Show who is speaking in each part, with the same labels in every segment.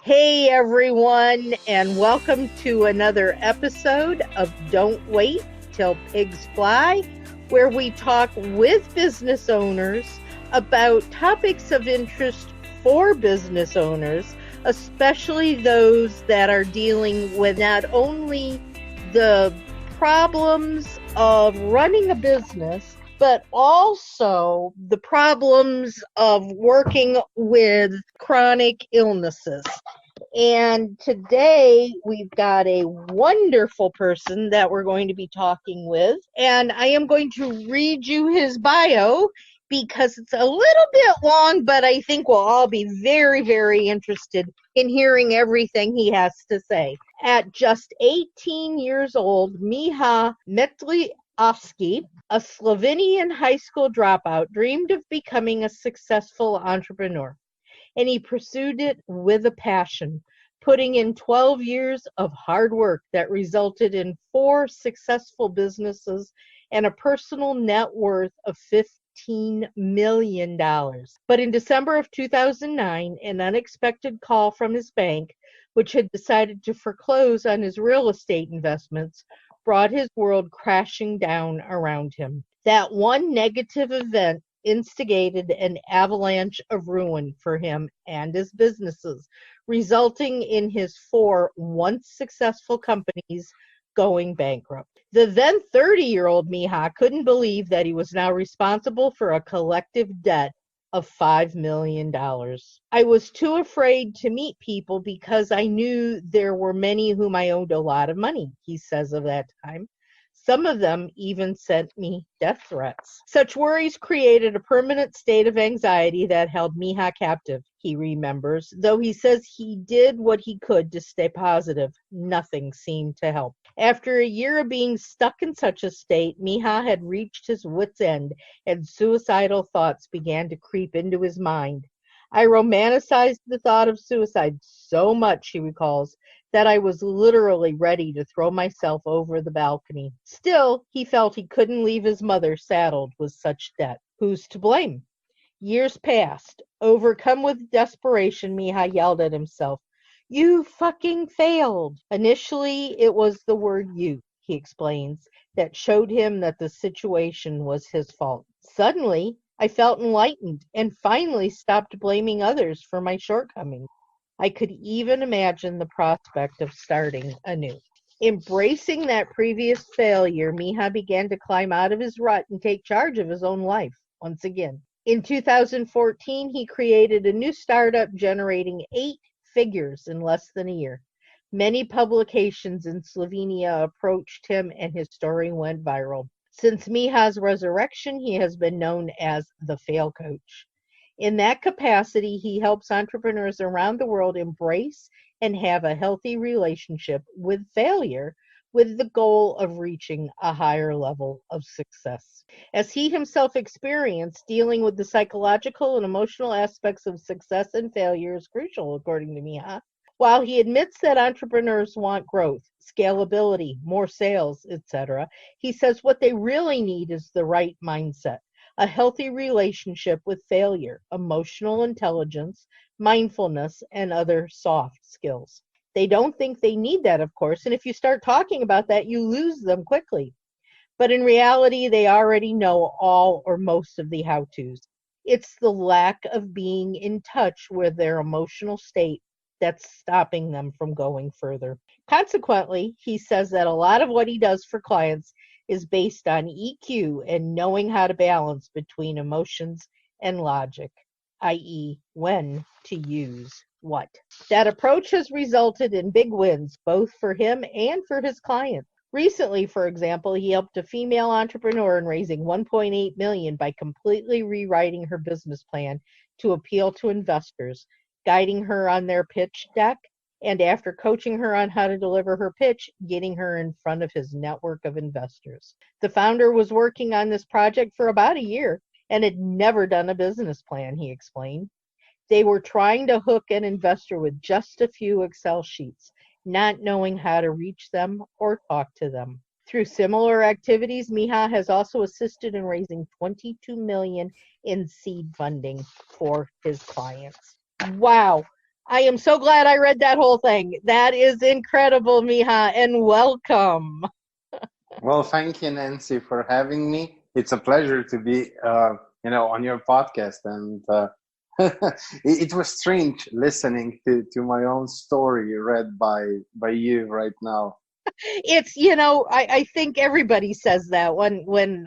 Speaker 1: Hey everyone, and welcome to another episode of Don't Wait Till Pigs Fly, where we talk with business owners about topics of interest for business owners, especially those that are dealing with not only the problems of running a business, but also the problems of working with chronic illnesses. And today we've got a wonderful person that we're going to be talking with. And I am going to read you his bio because it's a little bit long, but I think we'll all be very, very interested in hearing everything he has to say. At just 18 years old, Miha Matlievski, a Slovenian high school dropout, dreamed of becoming a successful entrepreneur. And he pursued it with a passion, putting in 12 years of hard work that resulted in 4 successful businesses and a personal net worth of $15 million. But in December of 2009, an unexpected call from his bank, which had decided to foreclose on his real estate investments, brought his world crashing down around him. That one negative event instigated an avalanche of ruin for him and his businesses, resulting in his 4 once successful companies going bankrupt. The then 30-year-old Miha couldn't believe that he was now responsible for a collective debt of $5 million. I was too afraid to meet people because I knew there were many whom I owed a lot of money, he says of that time. Some of them even sent me death threats. Such worries created a permanent state of anxiety that held Miha captive, he remembers. Though he says he did what he could to stay positive, nothing seemed to help. After a year of being stuck in such a state, Miha had reached his wit's end, and suicidal thoughts began to creep into his mind. I romanticized the thought of suicide so much, he recalls, that I was literally ready to throw myself over the balcony. Still, he felt he couldn't leave his mother saddled with such debt. Who's to blame? Years passed. Overcome with desperation, Miha yelled at himself, "You fucking failed!" Initially, it was the word you, he explains, that showed him that the situation was his fault. Suddenly, I felt enlightened and finally stopped blaming others for my shortcomings. I could even imagine the prospect of starting anew. Embracing that previous failure, Miha began to climb out of his rut and take charge of his own life once again. In 2014, he created a new startup generating 8 figures in less than a year. Many publications in Slovenia approached him and his story went viral. Since Miha's resurrection, he has been known as the Fail Coach. In that capacity, he helps entrepreneurs around the world embrace and have a healthy relationship with failure with the goal of reaching a higher level of success. As he himself experienced, dealing with the psychological and emotional aspects of success and failure is crucial, according to Miha. While he admits that entrepreneurs want growth, scalability, more sales, etc., he says what they really need is the right mindset. A healthy relationship with failure, emotional intelligence, mindfulness, and other soft skills. They don't think they need that, of course, and if you start talking about that, you lose them quickly. But in reality, they already know all or most of the how-tos. It's the lack of being in touch with their emotional state that's stopping them from going further. Consequently, he says that a lot of what he does for clients is based on EQ and knowing how to balance between emotions and logic, i.e., when to use what. That approach has resulted in big wins, both for him and for his clients. Recently, for example, he helped a female entrepreneur in raising $1.8 million by completely rewriting her business plan to appeal to investors, guiding her on their pitch deck, and after coaching her on how to deliver her pitch, getting her in front of his network of investors. The founder was working on this project for about a year and had never done a business plan, he explained. They were trying to hook an investor with just a few Excel sheets, not knowing how to reach them or talk to them. Through similar activities, Miha has also assisted in raising $22 million in seed funding for his clients. Wow. I am so glad I read that whole thing. That is incredible, Miha, and welcome.
Speaker 2: Well, thank you, Nancy, for having me. It's a pleasure to be, on your podcast, and it was strange listening to my own story read by you right now.
Speaker 1: It's, I think everybody says that when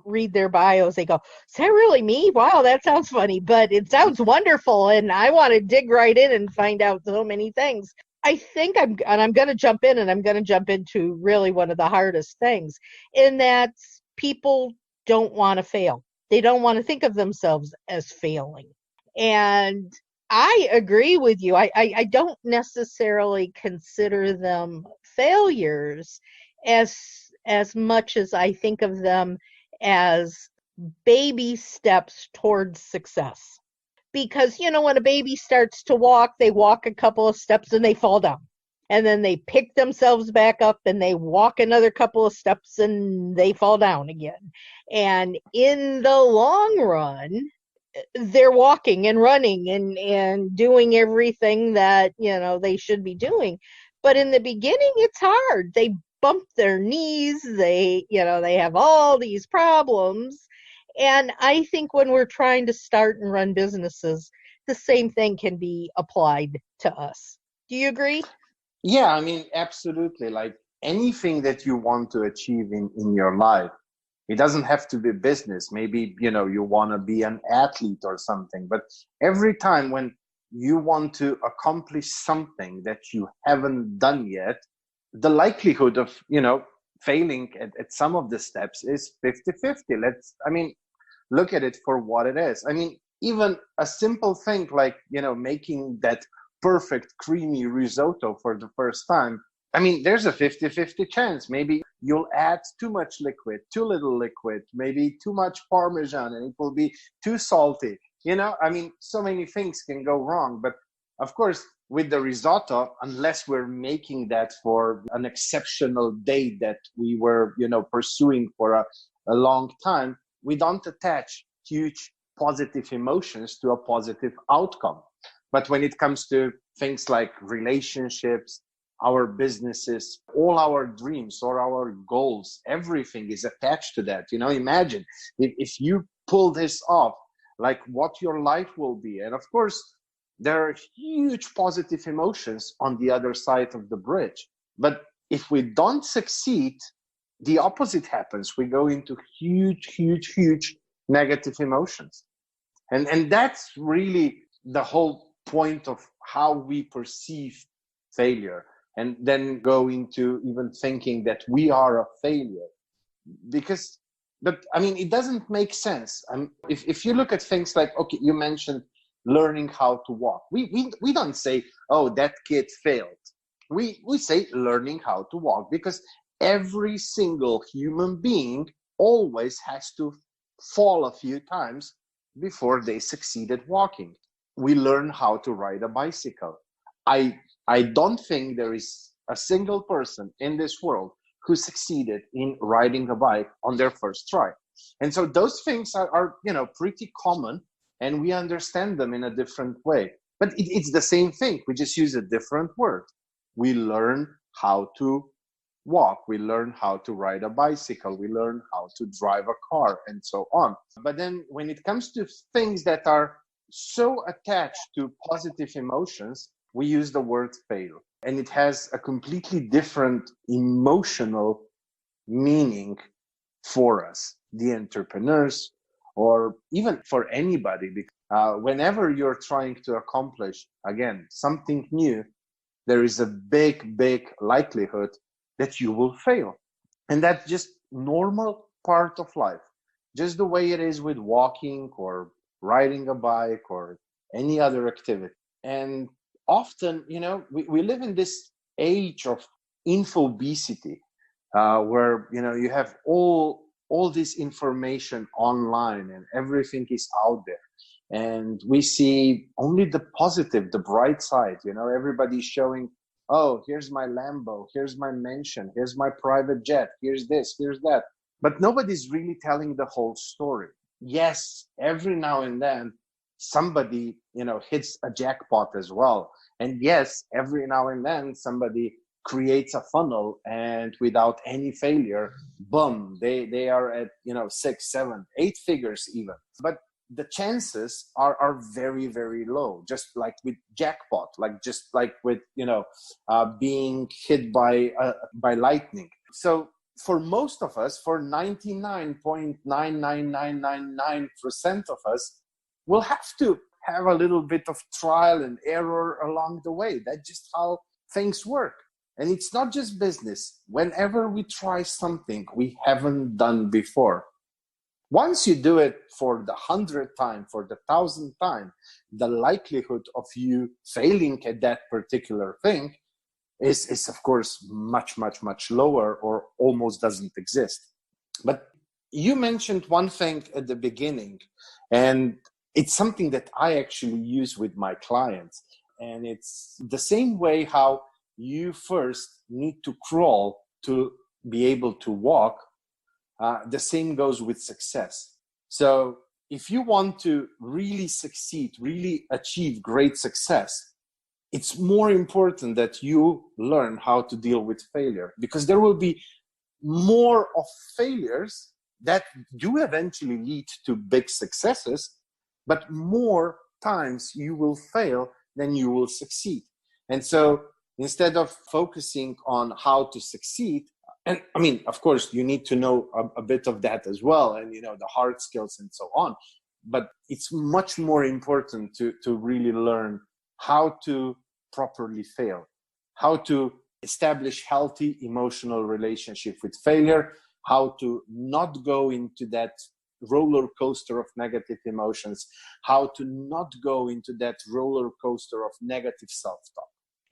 Speaker 1: read their bios, they go, "Is that really me? Wow, that sounds funny, but it sounds wonderful," and I want to dig right in and find out so many things. I think I'm going to jump in, and I'm going to jump into really one of the hardest things, in that people don't want to fail. They don't want to think of themselves as failing. And I agree with you. I don't necessarily consider them failures as much as I think of them as baby steps towards success. Because, when a baby starts to walk, they walk a couple of steps and they fall down. And then they pick themselves back up and they walk another couple of steps and they fall down again. And in the long run, they're walking and running and doing everything that they should be doing, but in the beginning it's hard. They bump their knees, they have all these problems. And I think when we're trying to start and run businesses, the same thing can be applied to us. Do you agree?
Speaker 2: Yeah, I mean, absolutely. Like anything that you want to achieve in your life, it doesn't have to be business. Maybe, you want to be an athlete or something. But every time when you want to accomplish something that you haven't done yet, the likelihood of, failing at some of the steps is 50-50. Look at it for what it is. I mean, even a simple thing like, making that perfect creamy risotto for the first time. I mean, there's a 50-50 chance. Maybe you'll add too much liquid, too little liquid, maybe too much Parmesan, and it will be too salty. So many things can go wrong. But of course, with the risotto, unless we're making that for an exceptional day that we were, pursuing for a long time, we don't attach huge positive emotions to a positive outcome. But when it comes to things like relationships, our businesses, all our dreams or our goals, everything is attached to that. Imagine if you pull this off, like what your life will be. And of course, there are huge positive emotions on the other side of the bridge. But if we don't succeed, the opposite happens. We go into huge negative emotions. And that's really the whole point of how we perceive failure, and then go into even thinking that we are a failure. But I mean, it doesn't make sense. If you look at things like, okay, you mentioned learning how to walk. We don't say, oh, that kid failed. We say learning how to walk, because every single human being always has to fall a few times before they succeed at walking. We learn how to ride a bicycle. I don't think there is a single person in this world who succeeded in riding a bike on their first try. And so those things are pretty common, and we understand them in a different way. But it's the same thing. We just use a different word. We learn how to walk, we learn how to ride a bicycle, we learn how to drive a car, and so on. But then when it comes to things that are so attached to positive emotions, we use the word fail. And it has a completely different emotional meaning for us, the entrepreneurs, or even for anybody. Whenever you're trying to accomplish, again, something new, there is a big likelihood that you will fail. And that's just normal part of life. Just the way it is with walking or riding a bike or any other activity. And often, we live in this age of infobesity, where, you have all this information online and everything is out there. And we see only the positive, the bright side. Everybody's showing, oh, here's my Lambo, here's my mansion, here's my private jet, here's this, here's that. But nobody's really telling the whole story. Yes, every now and then, somebody, hits a jackpot as well. And yes, every now and then somebody creates a funnel, and without any failure, boom, they are at, 6, 7, 8 figures even. But the chances are very, very low, just like with jackpot, just like with, being hit by lightning. So for most of us, for 99.99999% of us, we'll have to have a little bit of trial and error along the way. That's just how things work. And it's not just business. Whenever we try something we haven't done before, once you do it for the 100th time, for the 1000th time, the likelihood of you failing at that particular thing is of course much, much, much lower, or almost doesn't exist. But you mentioned one thing at the beginning, and it's something that I actually use with my clients. And it's the same way how you first need to crawl to be able to walk. The same goes with success. So if you want to really succeed, really achieve great success, it's more important that you learn how to deal with failure, because there will be more of failures that do eventually lead to big successes, but more times you will fail than you will succeed. And so instead of focusing on how to succeed, and I mean, of course, you need to know a bit of that as well, and the hard skills and so on. But it's much more important to really learn how to properly fail, how to establish healthy emotional relationship with failure, how to not go into that roller coaster of negative emotions, how to not go into that roller coaster of negative self-talk.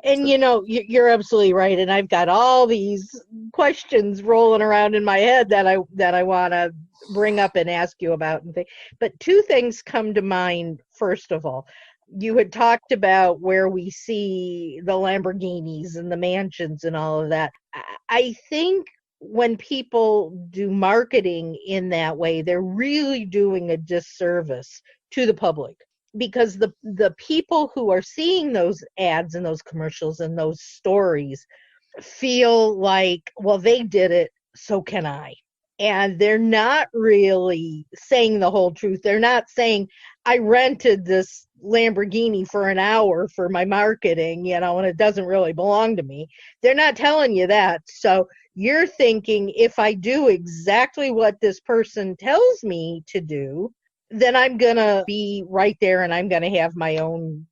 Speaker 1: And you're absolutely right. And I've got all these questions rolling around in my head that I want to bring up and ask you about. But two things come to mind. First of all, you had talked about where we see the Lamborghinis and the mansions and all of that. I think when people do marketing in that way, they're really doing a disservice to the public. Because the people who are seeing those ads and those commercials and those stories feel like, well, they did it, so can I. And they're not really saying the whole truth. They're not saying, I rented this Lamborghini for an hour for my marketing, and it doesn't really belong to me. They're not telling you that. So you're thinking, if I do exactly what this person tells me to do, then I'm going to be right there, and I'm going to have my own,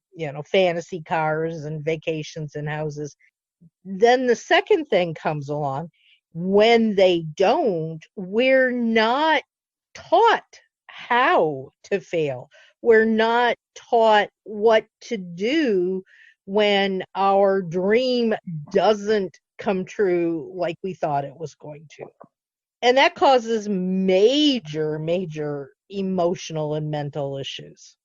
Speaker 1: fantasy cars and vacations and houses. Then the second thing comes along. When they don't, we're not taught how to fail. We're not taught what to do when our dream doesn't come true like we thought it was going to. And that causes major, major emotional and mental issues.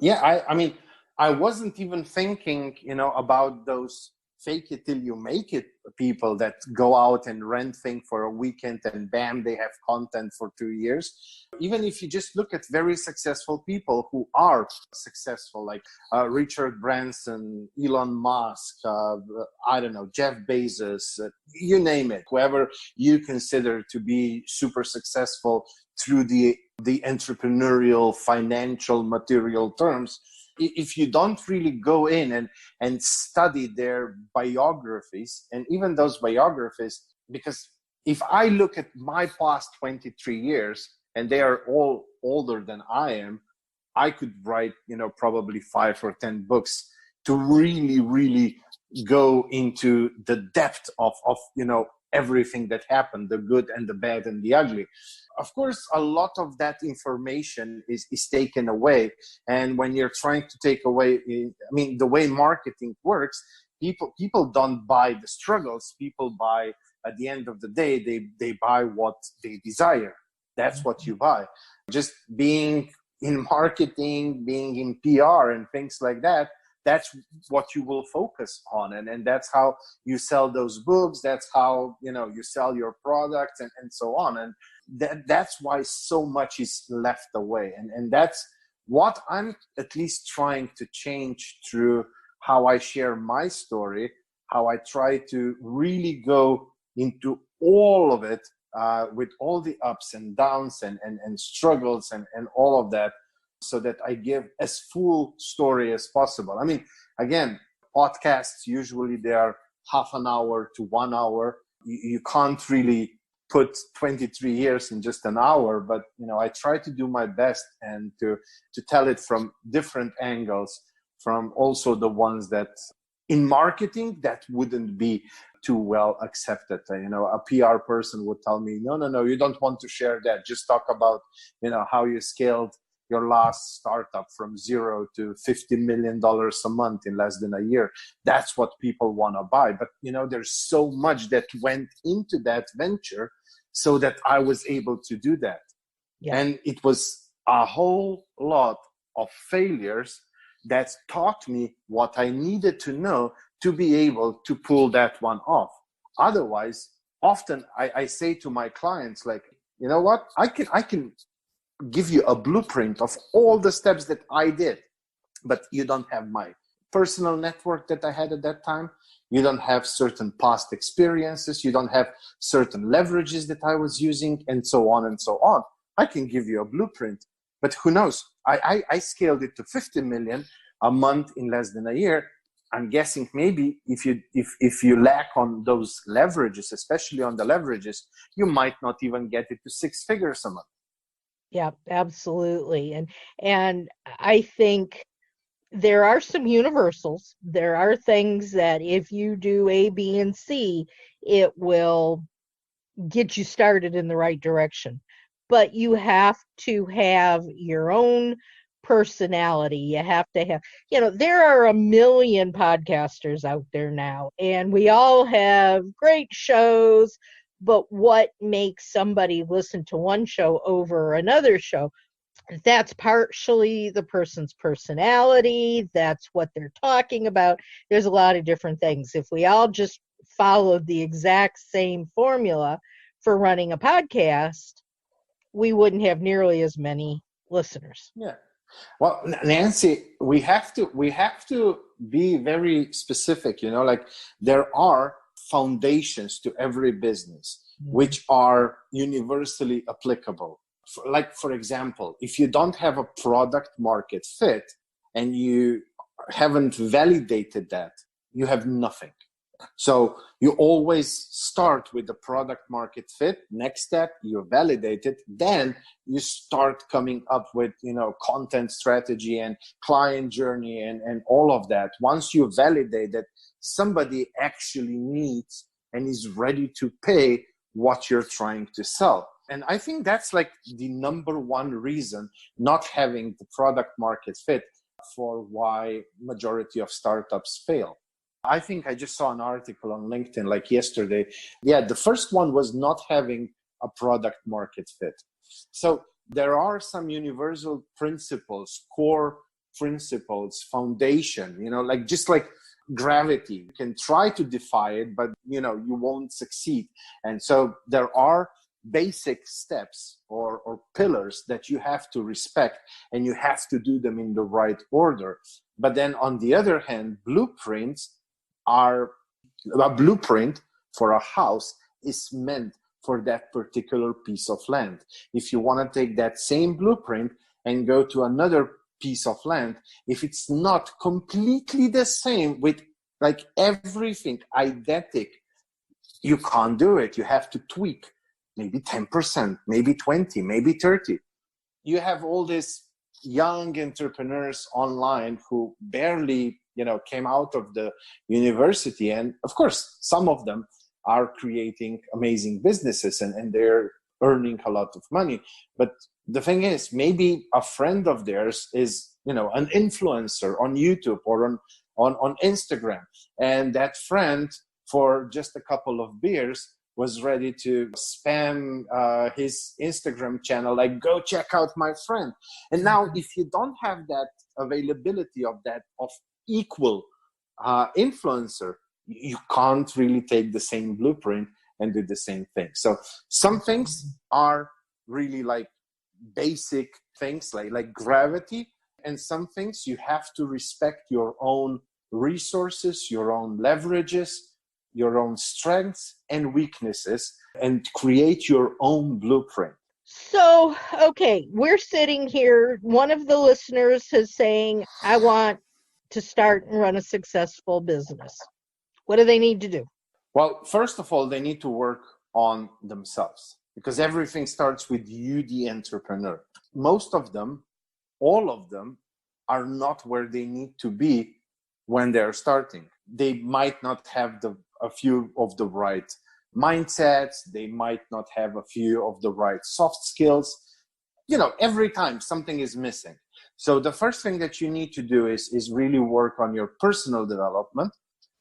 Speaker 2: Yeah, I mean, I wasn't even thinking, about those fake it till you make it people that go out and rent things for a weekend and bam, they have content for 2 years. Even if you just look at very successful people who are successful, like Richard Branson, Elon Musk, I don't know, Jeff Bezos, you name it, whoever you consider to be super successful through the entrepreneurial, financial, material terms. If you don't really go in and study their biographies, and even those biographies, because if I look at my past 23 years, and they are all older than I am, I could write, probably 5 or 10 books to really, really go into the depth of everything that happened, the good and the bad and the ugly. Of course, a lot of that information is taken away. And when you're trying to take away, the way marketing works, people don't buy the struggles. People buy, at the end of the day, they buy what they desire. That's what you buy. Just being in marketing, being in PR and things like that, that's what you will focus on. And that's how you sell those books. That's how, you sell your products and so on. And that's why so much is left away. And that's what I'm at least trying to change through how I share my story, how I try to really go into all of it, with all the ups and downs and struggles and all of that, so that I give as full story as possible. I mean, again, podcasts, usually they are half an hour to 1 hour. You can't really put 23 years in just an hour, but I try to do my best and to tell it from different angles, from also the ones that in marketing that wouldn't be too well accepted. A PR person would tell me, no, you don't want to share that. Just talk about, how you scaled your last startup from $0 to $50 million a month in less than a year. That's what people want to buy. But, there's so much that went into that venture so that I was able to do that. Yeah. And it was a whole lot of failures that taught me what I needed to know to be able to pull that one off. Otherwise, often I say to my clients, like, you know what, I can give you a blueprint of all the steps that I did, but you don't have my personal network that I had at that time. You don't have certain past experiences. You don't have certain leverages that I was using, and so on and so on. I can give you a blueprint, but who knows? I scaled it to 50 million a month in less than a year. I'm guessing maybe if you lack on those leverages, especially on the leverages, you might not even get it to 6 figures a month.
Speaker 1: Yeah, absolutely. And I think there are some universals. There are things that if you do A, B, and C, it will get you started in the right direction. But you have to have your own personality. You have to have, there are a million podcasters out there now, and we all have great shows, but what makes somebody listen to one show over another show? That's partially the person's personality. That's what they're talking about. There's a lot of different things. If we all just followed the exact same formula for running a podcast, we wouldn't have nearly as many listeners.
Speaker 2: Yeah. Well, Nancy, we have to be very specific, like there are foundations to every business which are universally applicable. For example, if you don't have a product market fit and you haven't validated that, you have nothing. So you always start with the product market fit. Next step, you validate it. Then you start coming up with, content strategy and client journey and all of that. Once you validate that somebody actually needs and is ready to pay what you're trying to sell. And I think that's like the number one reason not having the product market fit for why majority of startups fail. I think I just saw an article on LinkedIn like yesterday. Yeah, the first one was not having a product market fit. So there are some universal principles, core principles, foundation, just like gravity. You can try to defy it, but you won't succeed. And so there are basic steps or pillars that you have to respect, and you have to do them in the right order. But then on the other hand, blueprints are a blueprint for a house is meant for that particular piece of land. If you want to take that same blueprint and go to another piece of land, if it's not completely the same with like everything identical, you can't do it. You have to tweak maybe 10%, maybe 20, maybe 30. You have all these young entrepreneurs online who barely came out of the university. And of course, some of them are creating amazing businesses and they're earning a lot of money. But the thing is, maybe a friend of theirs is, an influencer on YouTube or on Instagram. And that friend, for just a couple of beers, was ready to spam his Instagram channel, like, go check out my friend. And now if you don't have that availability of equal influencer, you can't really take the same blueprint and do the same thing. So some things are really like basic things like gravity, And some things you have to respect your own resources, your own leverages, your own strengths and weaknesses, and create your own blueprint.
Speaker 1: So, okay, we're sitting here. One of the listeners is saying, I want to start and run a successful business. What do they need to do?
Speaker 2: Well, first of all, they need to work on themselves because everything starts with you, the entrepreneur. Most of them, all of them, are not where they need to be when they're starting. They might not have a few of the right mindsets. They might not have a few of the right soft skills. Every time something is missing. So the first thing that you need to do is really work on your personal development.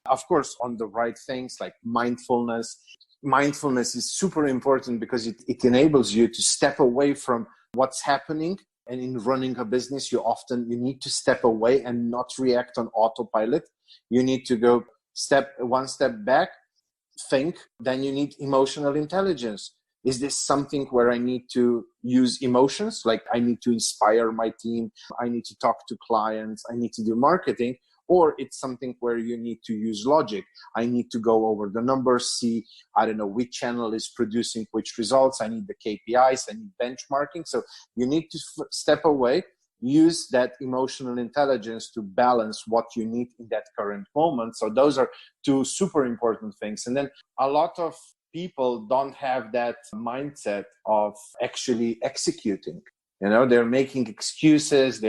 Speaker 2: Of course, on the right things like mindfulness. Mindfulness is super important because it enables you to step away from what's happening. And in running a business, you need to step away and not react on autopilot. You need to go one step back, think. Then you need emotional intelligence. Is this something where I need to use emotions? Like I need to inspire my team. I need to talk to clients. I need to do marketing. Or it's something where you need to use logic. I need to go over the numbers, see, I don't know, which channel is producing which results. I need the KPIs, I need benchmarking. So you need to step away, use that emotional intelligence to balance what you need in that current moment. So those are two super important things. And then a lot of people don't have that mindset of actually executing. They're making excuses.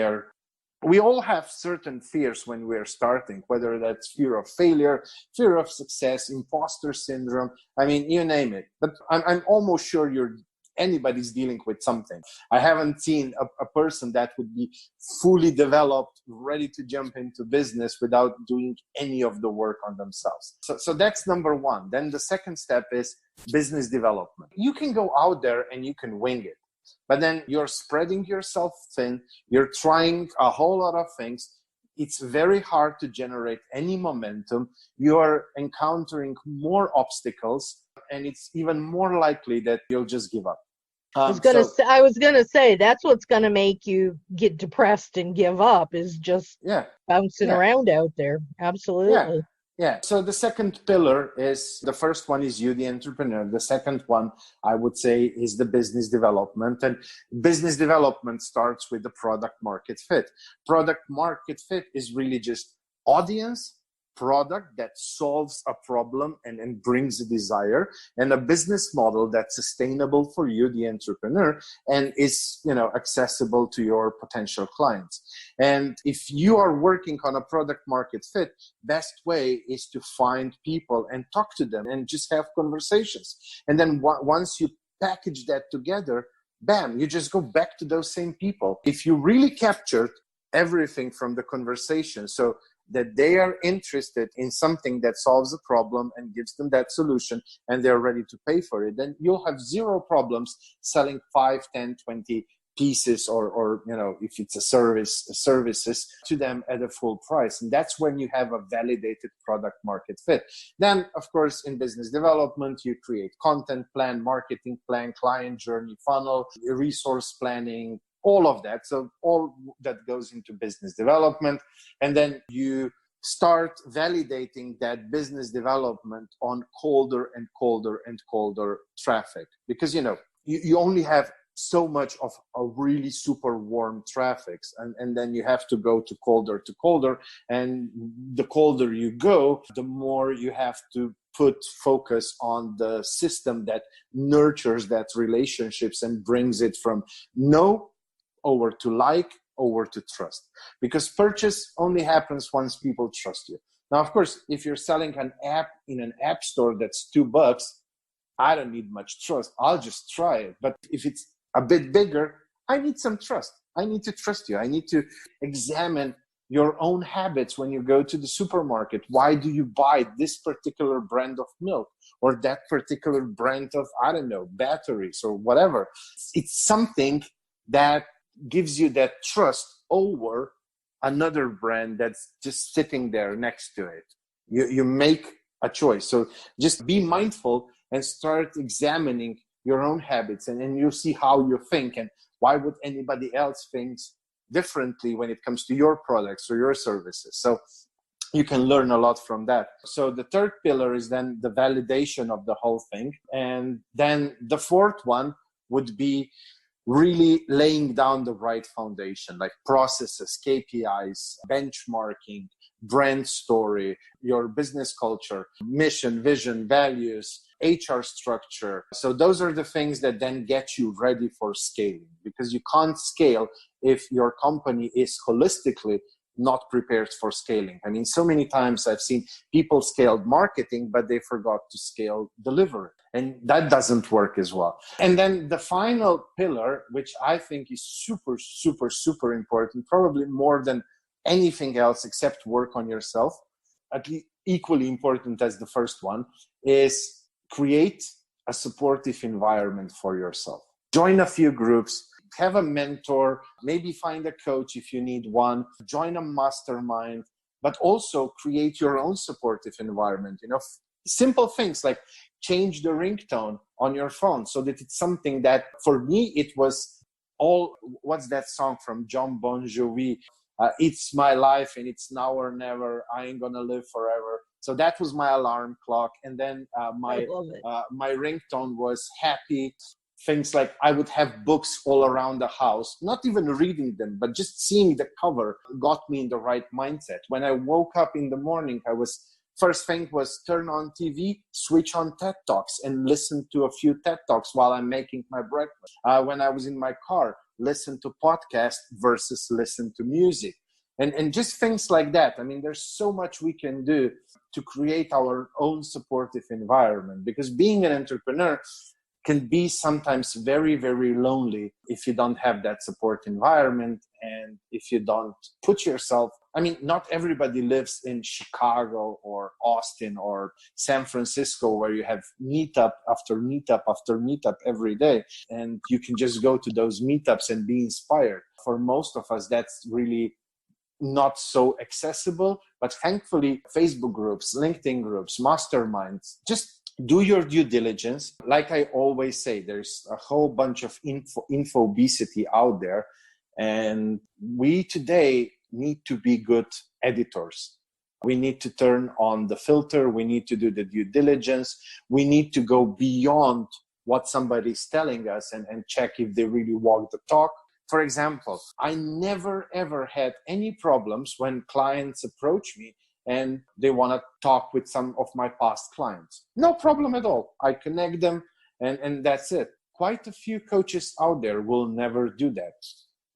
Speaker 2: We all have certain fears when we're starting, whether that's fear of failure, fear of success, imposter syndrome. I mean, you name it. But I'm almost sure anybody's dealing with something. I haven't seen a person that would be fully developed, ready to jump into business without doing any of the work on themselves. So that's number one. Then the second step is business development. You can go out there and you can wing it. But then you're spreading yourself thin. You're trying a whole lot of things. It's very hard to generate any momentum. You're encountering more obstacles, and it's even more likely that you'll just give up.
Speaker 1: I was gonna say that's what's gonna make you get depressed and give up is just bouncing around out there. Absolutely.
Speaker 2: Yeah. So the second pillar is, the first one is you, the entrepreneur. The second one, I would say, is the business development. And business development starts with the product market fit. Product market fit is really just audience, product that solves a problem and brings a desire, and a business model that's sustainable for you, the entrepreneur, and is accessible to your potential clients. And if you are working on a product market fit, best way is to find people and talk to them and just have conversations. And then once you package that together, bam, you just go back to those same people. If you really captured everything from the conversation, so that they are interested in something that solves a problem and gives them that solution, and they're ready to pay for it, then you'll have zero problems selling 5, 10, 20 pieces or if it's a services to them at a full price. And that's when you have a validated product market fit. Then, of course, in business development, you create content plan, marketing plan, client journey funnel, resource planning, all of that. So all that goes into business development. And then you start validating that business development on colder and colder and colder traffic. Because, you only have so much of a really super warm traffics. And then you have to go to colder. And the colder you go, the more you have to put focus on the system that nurtures that relationships and brings it from no over to like, over to trust. Because purchase only happens once people trust you. Now, of course, if you're selling an app in an app store that's $2, I don't need much trust. I'll just try it. But if it's a bit bigger, I need some trust. I need to trust you. I need to examine your own habits when you go to the supermarket. Why do you buy this particular brand of milk or that particular brand of, batteries or whatever? It's something that gives you that trust over another brand that's just sitting there next to it. You make a choice. So just be mindful and start examining your own habits, and you'll see how you think and why would anybody else think differently when it comes to your products or your services. So you can learn a lot from that. So the third pillar is then the validation of the whole thing. And then the fourth one would be really laying down the right foundation, like processes, KPIs, benchmarking, brand story, your business culture, mission, vision, values, HR structure. So those are the things that then get you ready for scaling, because you can't scale if your company is holistically not prepared for scaling. I mean, so many times I've seen people scaled marketing, but they forgot to scale delivery. And that doesn't work as well. And then the final pillar, which I think is super, super, super important, probably more than anything else except work on yourself, at least equally important as the first one, is create a supportive environment for yourself. Join a few groups, have a mentor, maybe find a coach if you need one, join a mastermind, but also create your own supportive environment. You know, simple things like change the ringtone on your phone so that it's something that, for me, it was all, what's that song from John Bon Jovi? It's my life and it's now or never. I ain't gonna live forever. So that was my alarm clock. And then my ringtone was happy. Things like I would have books all around the house, not even reading them, but just seeing the cover got me in the right mindset. When I woke up in the morning, first thing was turn on TV, switch on TED Talks and listen to a few TED Talks while I'm making my breakfast. When I was in my car, listen to podcasts versus listen to music. And just things like that. I mean, there's so much we can do to create our own supportive environment, because being an entrepreneur can be sometimes very, very lonely if you don't have that support environment and if you don't put yourself, I mean, not everybody lives in Chicago or Austin or San Francisco where you have meetup after meetup after meetup every day. And you can just go to those meetups and be inspired. For most of us, that's really not so accessible, but thankfully, Facebook groups, LinkedIn groups, masterminds, just do your due diligence. Like I always say, there's a whole bunch of infobesity out there. And we today need to be good editors. We need to turn on the filter. We need to do the due diligence. We need to go beyond what somebody's telling us and check if they really walk the talk. For example, I never, ever had any problems when clients approach me and they want to talk with some of my past clients. No problem at all. I connect them and that's it. Quite a few coaches out there will never do that.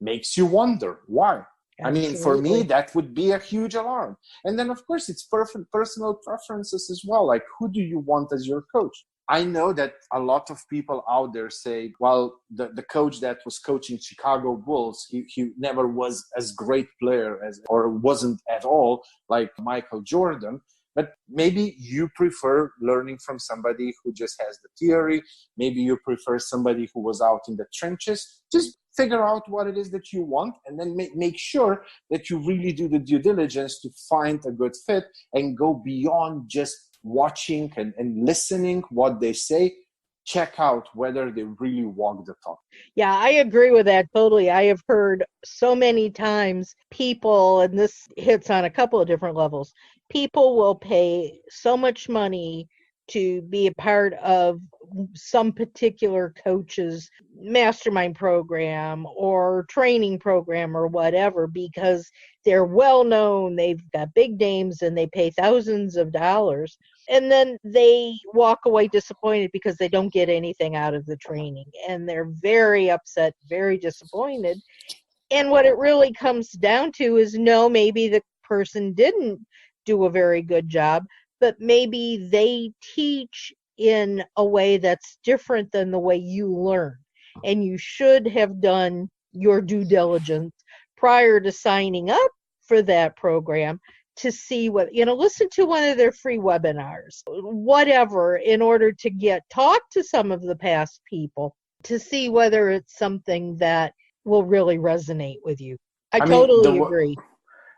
Speaker 2: Makes you wonder why. Absolutely. I mean, for me, that would be a huge alarm. And then, of course, it's personal preferences as well. Like, who do you want as your coach? I know that a lot of people out there say, well, the coach that was coaching Chicago Bulls, he never was as great player or wasn't at all like Michael Jordan. But maybe you prefer learning from somebody who just has the theory. Maybe you prefer somebody who was out in the trenches. Just figure out what it is that you want and then make sure that you really do the due diligence to find a good fit and go beyond just watching and listening what they say. Check out whether they really walk the talk.
Speaker 1: Yeah, I agree with that totally. I have heard so many times people, and this hits on a couple of different levels, people will pay so much money to be a part of some particular coach's mastermind program or training program or whatever because they're well known, they've got big names, and they pay thousands of dollars. And then they walk away disappointed because they don't get anything out of the training. And they're very upset, very disappointed. And what it really comes down to is, no, maybe the person didn't do a very good job, but maybe they teach in a way that's different than the way you learn. And you should have done your due diligence prior to signing up for that program to see what, listen to one of their free webinars, whatever, in order to talk to some of the past people to see whether it's something that will really resonate with you. I totally agree.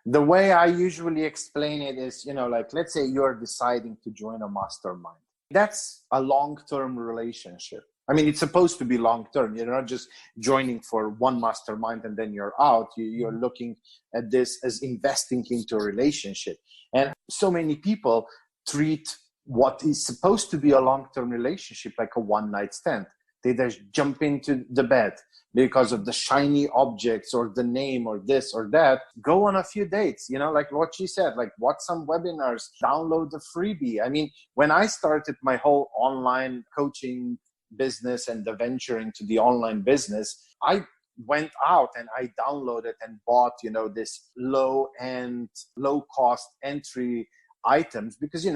Speaker 2: The way I usually explain it is, like, let's say you're deciding to join a mastermind. That's a long-term relationship. I mean, it's supposed to be long-term. You're not just joining for one mastermind and then you're out. You're looking at this as investing into a relationship. And so many people treat what is supposed to be a long-term relationship like a one-night stand. They just jump into the bed because of the shiny objects or the name or this or that. Go on a few dates, like what she said, like watch some webinars, download the freebie. I mean, when I started my whole online coaching business and the venture into the online business, I went out and I downloaded and bought, this low-end, low-cost entry items because,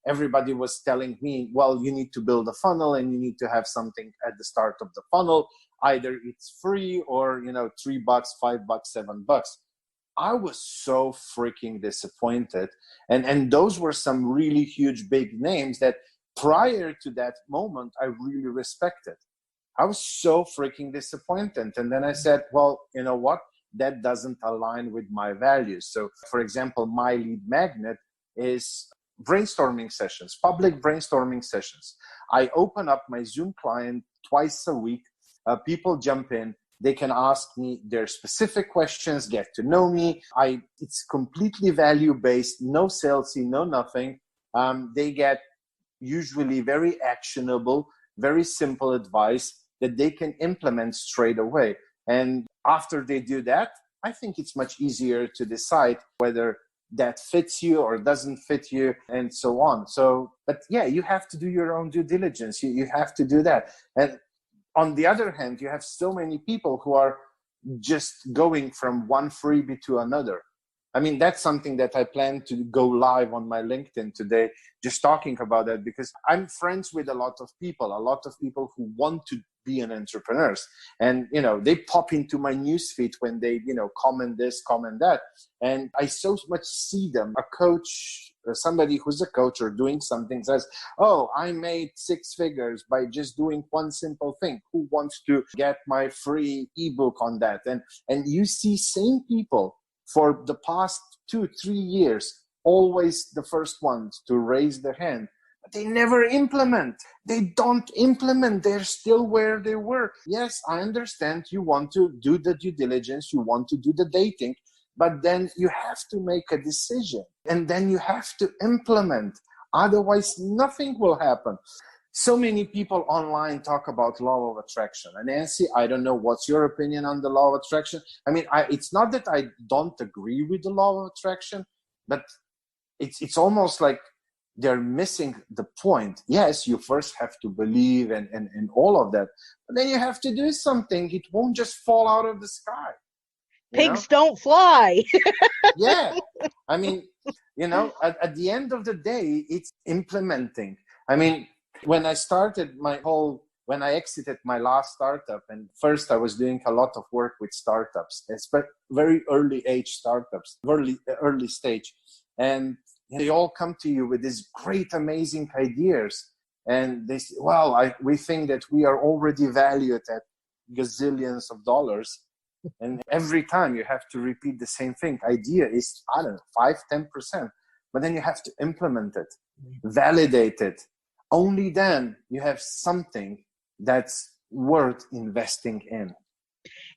Speaker 2: everybody was telling me, well, you need to build a funnel and you need to have something at the start of the funnel. Either it's free or, $3, $5, $7. I was so freaking disappointed. And those were some really huge, big names that prior to that moment, I really respected. I was so freaking disappointed. And then I said, well, you know what? That doesn't align with my values. So for example, my lead magnet is brainstorming sessions, public brainstorming sessions. I open up my Zoom client twice a week. People jump in. They can ask me their specific questions, get to know me. It's completely value-based, no salesy, no nothing. They get usually very actionable, very simple advice that they can implement straight away. And after they do that, I think it's much easier to decide whether that fits you or doesn't fit you and so on. So, but yeah, you have to do your own due diligence. You have to do that. And on the other hand, you have so many people who are just going from one freebie to another. I mean, that's something that I plan to go live on my LinkedIn today, just talking about that, because I'm friends with a lot of people who want to be an entrepreneur. And, they pop into my newsfeed when they, comment this, comment that. And I so much see them. A coach, somebody who's a coach or doing something says, oh, I made 6 figures by just doing one simple thing. Who wants to get my free ebook on that? And you see same people for the past 2-3 years, always the first ones to raise their hand. But they never implement. They don't implement. They're still where they were. Yes, I understand you want to do the due diligence, you want to do the dating, but then you have to make a decision and then you have to implement. Otherwise, nothing will happen. So many people online talk about law of attraction. And Nancy, I don't know what's your opinion on the law of attraction. I mean, it's not that I don't agree with the law of attraction, but it's almost like they're missing the point. Yes, you first have to believe and all of that, but then you have to do something. It won't just fall out of the sky.
Speaker 1: Pigs don't fly.
Speaker 2: Yeah. I mean, at the end of the day, it's implementing. I mean, when I exited my last startup, and first I was doing a lot of work with startups, very early age startups, early stage. And they all come to you with these great, amazing ideas. And they say, well, we think that we are already valued at gazillions of dollars. And every time you have to repeat the same thing. Idea is, 5-10%. But then you have to implement it, validate it. Only then you have something that's worth investing in.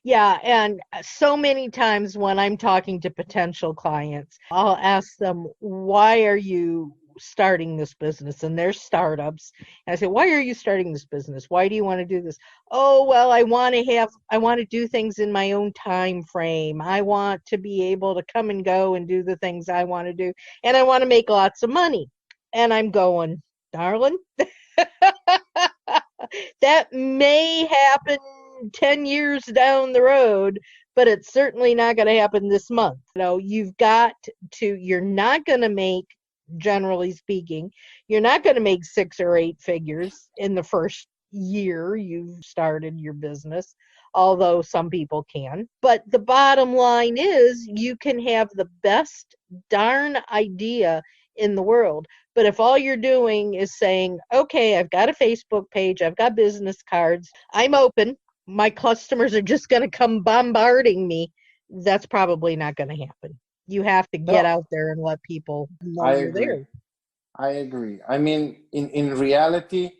Speaker 1: Yeah, and so many times when I'm talking to potential clients, I'll ask them, why are you starting this business? And they're startups. And I say, why are you starting this business? Why do you want to do this? Oh, well, I want to do things in my own time frame. I want to be able to come and go and do the things I want to do. And I want to make lots of money. And I'm going, darling, that may happen 10 years down the road, but it's certainly not going to happen this month. You're not going to make, generally speaking, you're not going to make 6 or 8 figures in the first year you've started your business, although some people can. But the bottom line is you can have the best darn idea in the world. But if all you're doing is saying, okay, I've got a Facebook page, I've got business cards, I'm open, my customers are just going to come bombarding me, that's probably not going to happen. You have to get out there and let people know you're there.
Speaker 2: I agree. I mean, in reality,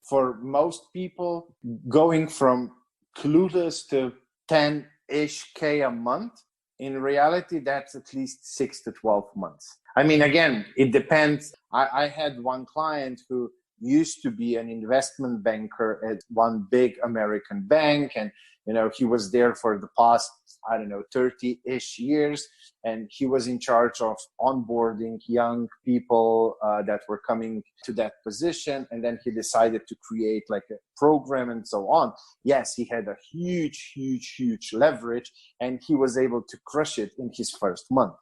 Speaker 2: for most people, going from clueless to 10-ish K a month, in reality, that's at least 6 to 12 months. I mean, again, it depends. I had one client who used to be an investment banker at one big American bank. And, he was there for the past, 30-ish years. And he was in charge of onboarding young people that were coming to that position. And then he decided to create like a program and so on. Yes, he had a huge leverage, and he was able to crush it in his first month,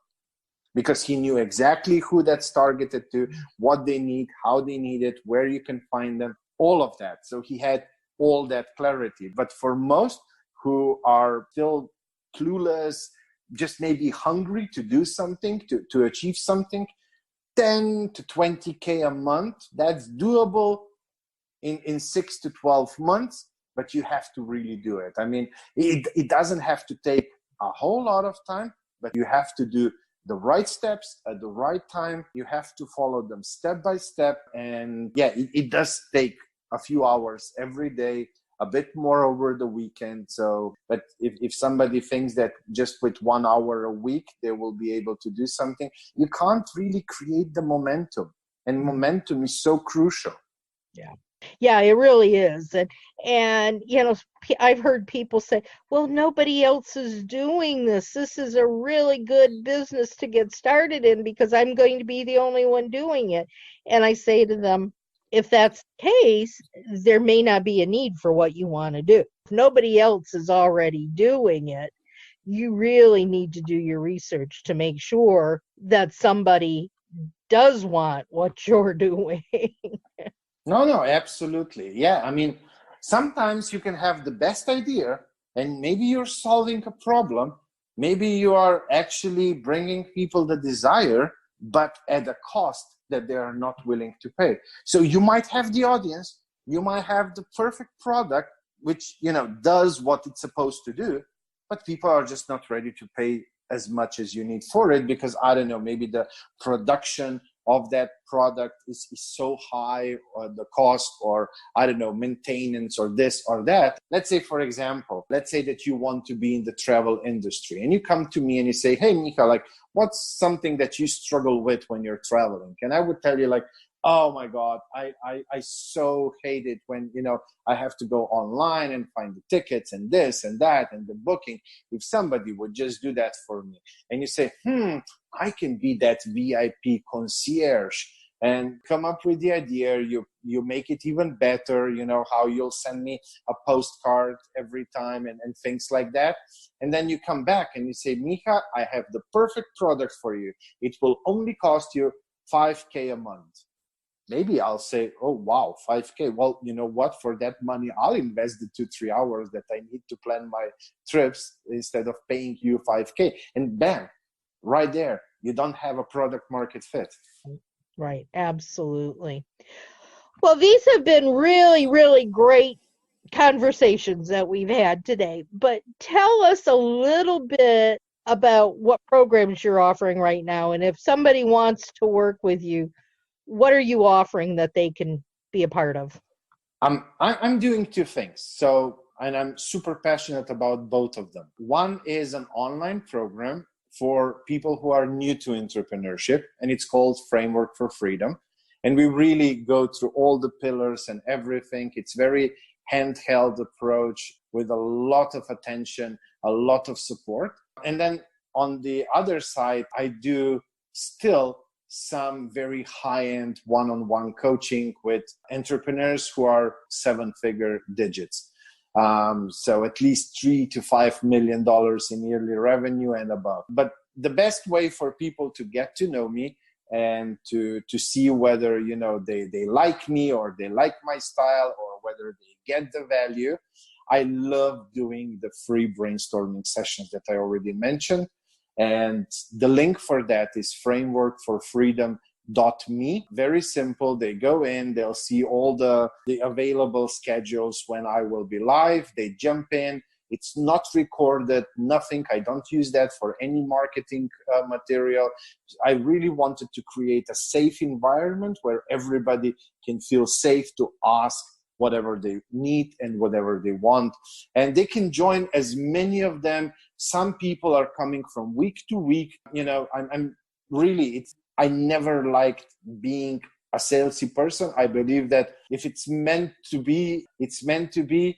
Speaker 2: because he knew exactly who that's targeted to, what they need, how they need it, where you can find them, all of that. So he had all that clarity. But for most who are still clueless, just maybe hungry to do something, to achieve something, 10 to 20K a month, that's doable in 6 to 12 months, but you have to really do it. I mean, it doesn't have to take a whole lot of time, but you have to do the right steps at the right time. You have to follow them step by step. And yeah, it does take a few hours every day, a bit more over the weekend. So, but if somebody thinks that just with 1 hour a week, they will be able to do something, you can't really create the momentum. And momentum is so crucial.
Speaker 1: Yeah, it really is. And I've heard people say, well, nobody else is doing this. This is a really good business to get started in because I'm going to be the only one doing it. And I say to them, if that's the case, there may not be a need for what you want to do. If nobody else is already doing it, you really need to do your research to make sure that somebody does want what you're doing.
Speaker 2: No, absolutely. Yeah, I mean, sometimes you can have the best idea and maybe you're solving a problem. Maybe you are actually bringing people the desire, but at a cost that they are not willing to pay. So you might have the audience, you might have the perfect product, which, does what it's supposed to do, but people are just not ready to pay as much as you need for it because, maybe the production of that product is so high, or the cost, or maintenance, or this or that. Let's say, for example, that you want to be in the travel industry and you come to me and you say, hey, Miha, like, what's something that you struggle with when you're traveling? And I would tell you, like, oh my God, I so hate it when, I have to go online and find the tickets and this and that and the booking. If somebody would just do that for me. And you say, I can be that VIP concierge, and come up with the idea. You make it even better, how you'll send me a postcard every time and things like that. And then you come back and you say, Miha, I have the perfect product for you. It will only cost you 5K a month. Maybe I'll say, oh, wow, 5K. Well, you know what? For that money, I'll invest the 2-3 hours that I need to plan my trips instead of paying you 5K. And bam, right there, you don't have a product market fit.
Speaker 1: Right. Absolutely. Well, these have been really, really great conversations that we've had today, but tell us a little bit about what programs you're offering right now. And if somebody wants to work with you, what are you offering that they can be a part of?
Speaker 2: I'm doing two things. So, and I'm super passionate about both of them. One is an online program for people who are new to entrepreneurship, and it's called Framework for Freedom. And we really go through all the pillars and everything. It's very handheld approach with a lot of attention, a lot of support. And then on the other side, I do still some very high-end one-on-one coaching with entrepreneurs who are 7-figure digits. So at least $3 to $5 million in yearly revenue and above. But the best way for people to get to know me and to see whether, they like me or they like my style or whether they get the value, I love doing the free brainstorming sessions that I already mentioned. And the link for that is frameworkforfreedom.me. Very simple. They go in, they'll see all the available schedules when I will be live. They jump in. It's not recorded, nothing. I don't use that for any marketing material. I really wanted to create a safe environment where everybody can feel safe to ask whatever they need and whatever they want. And they can join as many of them. Some people are coming from week to week. I'm really, I never liked being a salesy person. I believe that if it's meant to be, it's meant to be.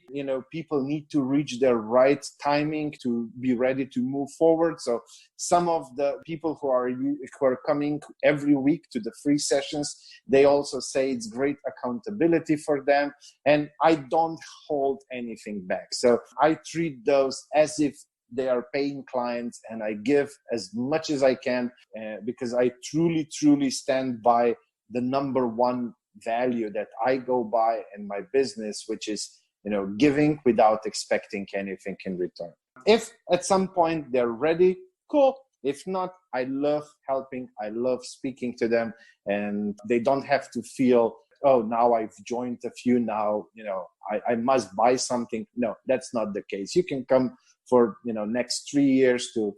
Speaker 2: People need to reach their right timing to be ready to move forward. So some of the people who are coming every week to the free sessions, they also say it's great accountability for them. And I don't hold anything back. So I treat those as if they are paying clients, and I give as much as I can because I truly, truly stand by the number one value that I go by in my business, which is, giving without expecting anything in return. If at some point they're ready, cool. If not, I love helping. I love speaking to them, and they don't have to feel, oh, now I've joined a few, now, I must buy something. No, that's not the case. You can come for, next 3 years to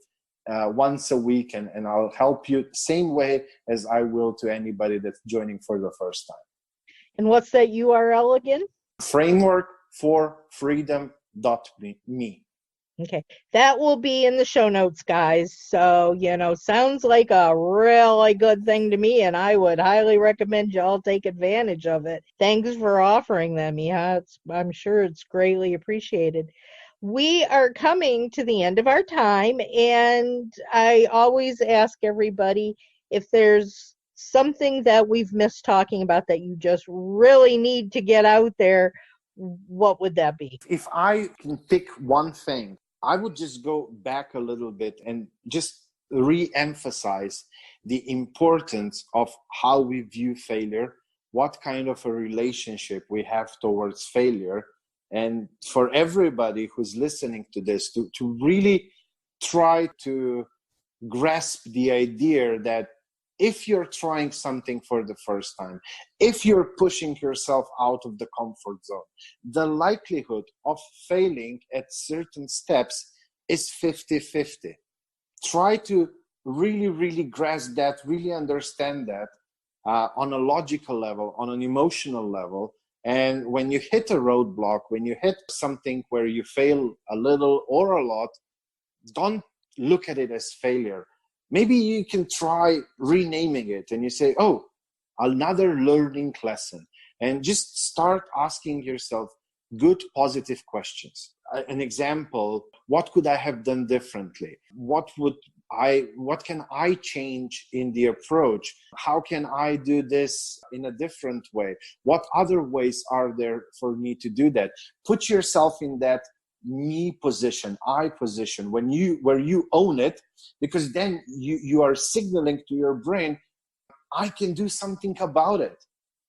Speaker 2: once a week, and I'll help you same way as I will to anybody that's joining for the first time.
Speaker 1: And what's that URL again?
Speaker 2: frameworkforfreedom.me.
Speaker 1: Okay, that will be in the show notes, guys. So, sounds like a really good thing to me, and I would highly recommend you all take advantage of it. Thanks for offering that, Miha. I'm sure it's greatly appreciated. We are coming to the end of our time, and I always ask everybody if there's something that we've missed talking about that you just really need to get out there, what would that be?
Speaker 2: If I can pick one thing, I would just go back a little bit and just re-emphasize the importance of how we view failure, what kind of a relationship we have towards failure. And for everybody who's listening to this, to really try to grasp the idea that if you're trying something for the first time, if you're pushing yourself out of the comfort zone, the likelihood of failing at certain steps is 50-50. Try to really, really grasp that, really understand that on a logical level, on an emotional level. And when you hit a roadblock, when you hit something where you fail a little or a lot, don't look at it as failure. Maybe you can try renaming it and you say, oh, another learning lesson. And just start asking yourself good, positive questions. An example, what could I have done differently? What can I change in the approach? How can I do this in a different way? What other ways are there for me to do that? Put yourself in that me position, I position, where you own it, because then you are signaling to your brain, I can do something about it.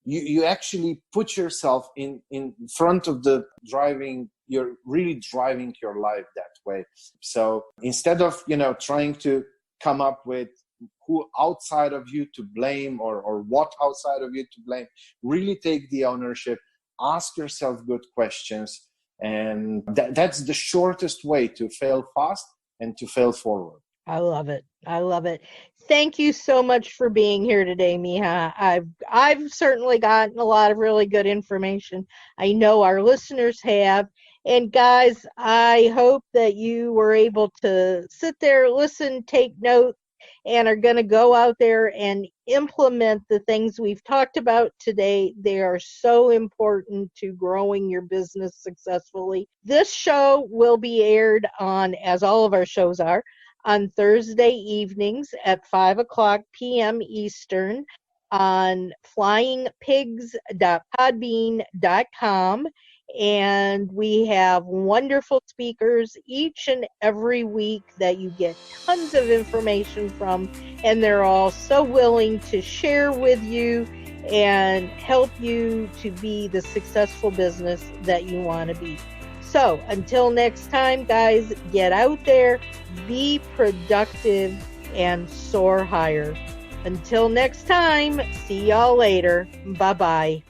Speaker 2: You actually put yourself in front of the driving. You're really driving your life that way. So instead of trying to come up with who outside of you to blame or what outside of you to blame, really take the ownership. Ask yourself good questions. And that's the shortest way to fail fast and to fail forward.
Speaker 1: I love it. I love it. Thank you so much for being here today, Miha. I've certainly gotten a lot of really good information. I know our listeners have. And guys, I hope that you were able to sit there, listen, take note, and are going to go out there and implement the things we've talked about today. They are so important to growing your business successfully. This show will be aired on, as all of our shows are, on Thursday evenings at 5:00 p.m. Eastern on flyingpigs.podbean.com. And we have wonderful speakers each and every week that you get tons of information from, and they're all so willing to share with you and help you to be the successful business that you want to be. So until next time, guys, get out there, be productive, and soar higher. Until next time, see y'all later. Bye-bye.